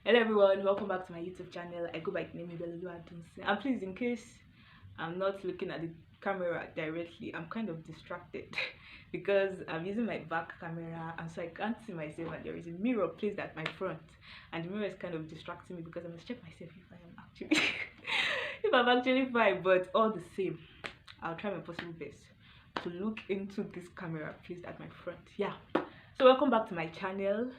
Hello everyone, welcome back to my YouTube channel. I go by the name of and please, in case I'm not looking at the camera directly, I'm kind of distracted because I'm using my back camera and so I can't see myself, and there is a mirror placed at my front and the mirror is kind of distracting me because I must check myself if I am actually if I'm actually fine. But all the same, I'll try my possible best to look into this camera placed at my front. Yeah, so welcome back to my channel.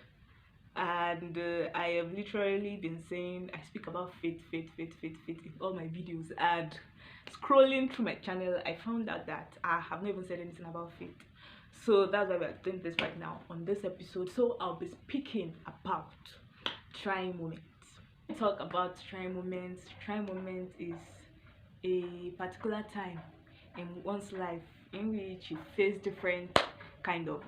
And I have literally been saying I speak about faith in all my videos, and scrolling through my channel I found out that I have not even said anything about faith. So that's why we're doing this right now on this episode. So I'll be speaking about trying moments. Talk about trying moments. Trying moment is a particular time in one's life in which you face different kind of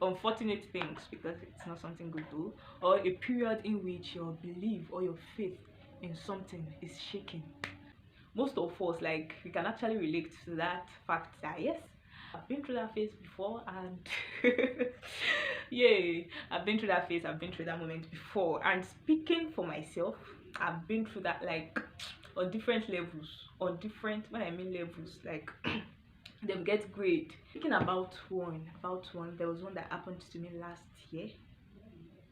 unfortunate things, because it's not something good to, or a period in which your belief or your faith in something is shaken. Most of us, like, we can actually relate to that fact that yes, I've been through that phase before, and yeah, I've been through that phase, I've been through that moment before. And speaking for myself, I've been through that, like, on different levels. On different, when I mean levels, like them get great. Speaking about one, there was one that happened to me last year.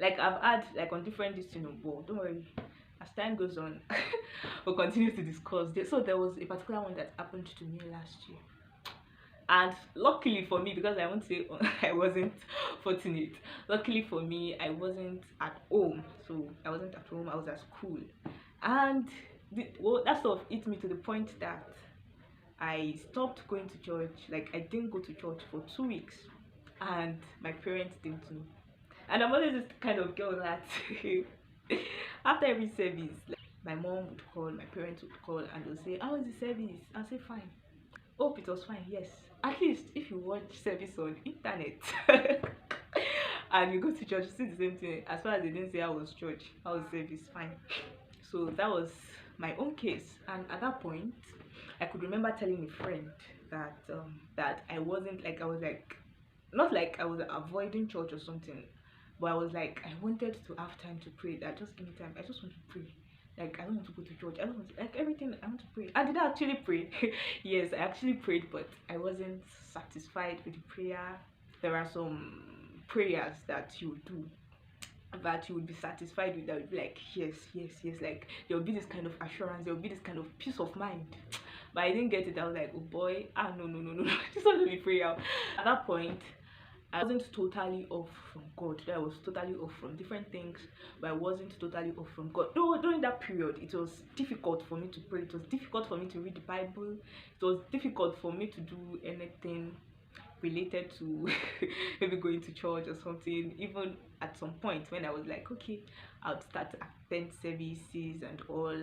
Like, I've had, like, on different destiny, but don't worry, as time goes on we'll continue to discuss this. So there was a particular one that happened to me last year, and luckily for me, because I won't say I wasn't fortunate, luckily for me I wasn't at home. So I wasn't at home, I was at school. And well, that sort of hit me to the point that I stopped going to church. Like, I didn't go to church for 2 weeks, and my parents didn't know. And I'm always this kind of girl that after every service, like, my mom would call, my parents would call, and they'll say, "How was the service?" I'll say, "Fine." "Hope it was fine." "Yes." At least if you watch service on internet and you go to church, you see the same thing. As far as they didn't say how was church, how was service, fine. So that was my own case. And at that point, I could remember telling a friend that that I wasn't, like, I was like, not like I was avoiding church or something, but I was like, I wanted to have time to pray. That just give me time. I just want to pray. Like, I don't want to go to church. I don't want to, like, everything. I want to pray. And did I actually pray? Yes, I actually prayed, but I wasn't satisfied with the prayer. There are some prayers that you do that you would be satisfied with, that would be like, yes, yes, yes, like there will be this kind of assurance, there will be this kind of peace of mind. But I didn't get it. I was like, oh boy, no, this one will be prayer. At that point, I wasn't totally off from God. I was totally off from different things, but I wasn't totally off from God. Though during that period, it was difficult for me to pray. It was difficult for me to read the Bible. It was difficult for me to do anything related to maybe going to church or something. Even at some point when I was like, okay, I'll start to attend services and all,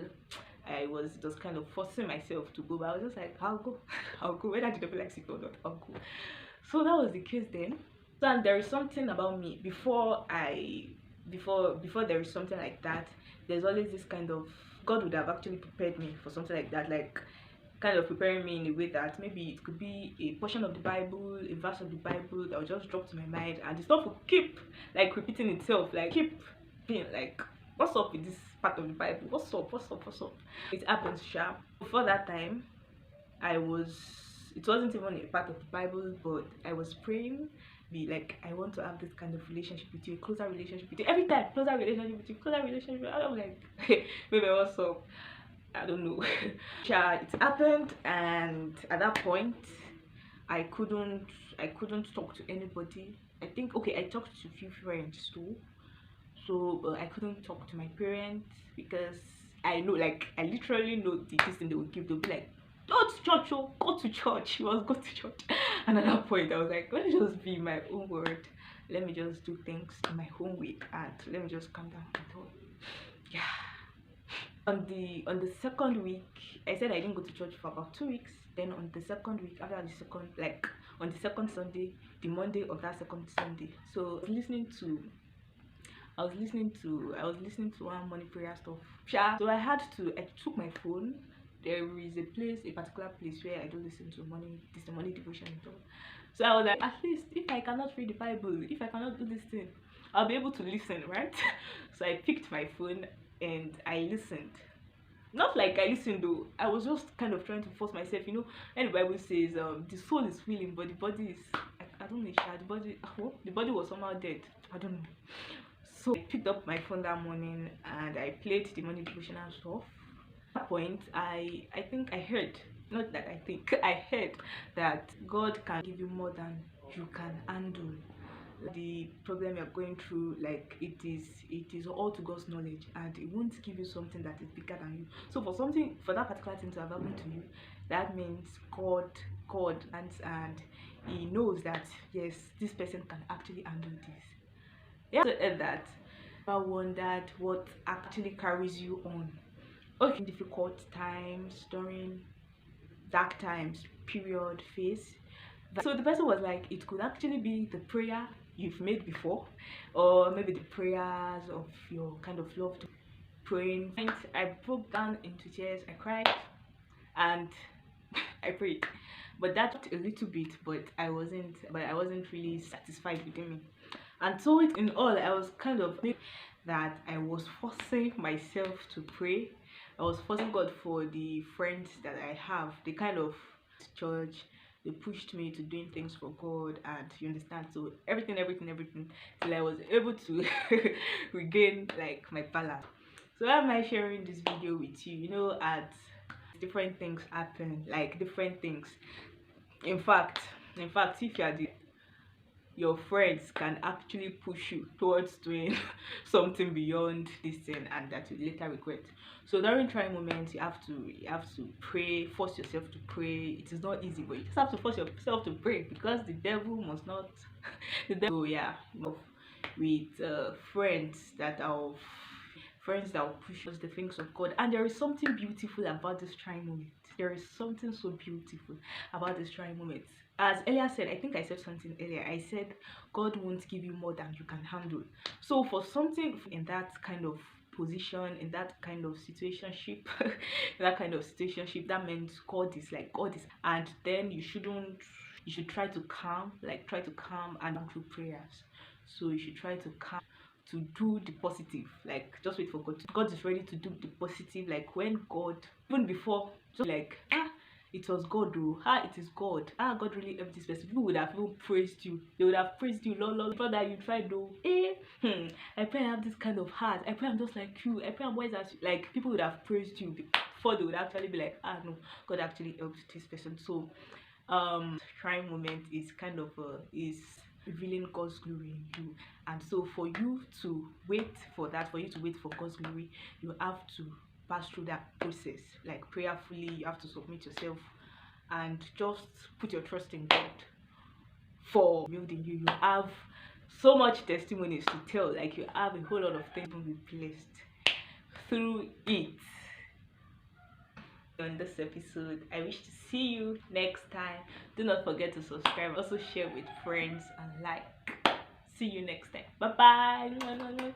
I was just kind of forcing myself to go, but I was just like, I'll go I'll go, whether the devil likes it or not, I'll go. So that was the case then. So, and there is something about me, before there is something like that, there's always this kind of, God would have actually prepared me for something like that, like kind of preparing me in a way that maybe it could be a portion of the Bible, a verse of the Bible that will just drop to my mind, and the stuff will keep, like, repeating itself, like keep being like, what's up with this part of the Bible? What's up? It happens sharp. Before that time, it wasn't even a part of the Bible, but I was praying, be like, I want to have this kind of relationship with you, a closer relationship with you. Every time, closer relationship with you, closer relationship with you. I'm like, baby, what's up? I don't know. Yeah, it happened, and at that point, I couldn't talk to anybody. I think, okay, I talked to a few friends too, so but I couldn't talk to my parents because I know, like, I literally know this thing they would give. They'll be like, go to church, oh, go to church. You must go to church. And at that point, I was like, let me just be my own word. Let me just do things in my own way, and let me just calm down and all. Yeah. On the second week, I said I didn't go to church for about 2 weeks. Then on the second week, after the second, like on the second Sunday, the Monday of that second Sunday, so I was listening to one morning prayer stuff. So I took my phone. There is a particular place where I do listen to morning devotion and all. So I was like, at least if I cannot read the Bible, if I cannot do this thing, I'll be able to listen, right? So I picked my phone and I listened. Not like I listened though. I was just kind of trying to force myself. And the Bible says the soul is willing, but the body is, I don't know, the body was somehow dead. I don't know. So I picked up my phone that morning and I played the morning devotional stuff. At that point, I think I heard, not that I think, I heard that God can give you more than you can handle. The problem you're going through, like it is all to God's knowledge, and it won't give you something that is bigger than you. So for that particular thing to have happened to you, that means God and he knows that yes, this person can actually handle this. Yeah, to add that, I wondered what actually carries you on. Okay, difficult times, during dark times, period, phase. So the person was like, it could actually be the prayer you've made before, or maybe the prayers of your kind of loved praying. And I broke down into tears, I cried, and I prayed. But that took a little bit, but I wasn't really satisfied with me. And so it in all, I was kind of that I was forcing myself to pray. I was forcing God for the friends that I have, the kind of church. They pushed me to doing things for God, and you understand. So everything, till I was able to regain like my balance. So why am I sharing this video with you? As different things happen, like different things. In fact, if you are your friends can actually push you towards doing something beyond this thing, and that you later regret. So during trying moments, you have to pray, force yourself to pray. It is not easy, but you just have to force yourself to pray, because the devil must not the devil. Yeah, with friends that will push us the things of God. And there is something beautiful about this trying moment. There is something so beautiful about this trying moment. As earlier said, I think I said something earlier. I said God won't give you more than you can handle. So for something in that kind of position, in that kind of situationship, that meant God is, and then you should try to calm and through prayers. So you should try to calm, to do the positive, like just wait for God is ready to do the positive. Like when God, even before, just like it was God though, it is God, God really helped this person. People would have even praised you. They would have praised you, Lord, before that you tried though. I pray I have this kind of heart. I pray I'm just like you. I pray I'm wise as you. Like people would have praised you before they would actually be like, no, God actually helped this person. So trying moment is kind of is revealing God's glory in you. And so for you to wait for God's glory, you have to pass through that process, like prayerfully. You have to submit yourself and just put your trust in God for building you. You have so much testimonies to tell, like you have a whole lot of things to be blessed through it. On this episode, I wish to see you next time. Do not forget to subscribe, also share with friends and like. See you next time. Bye bye.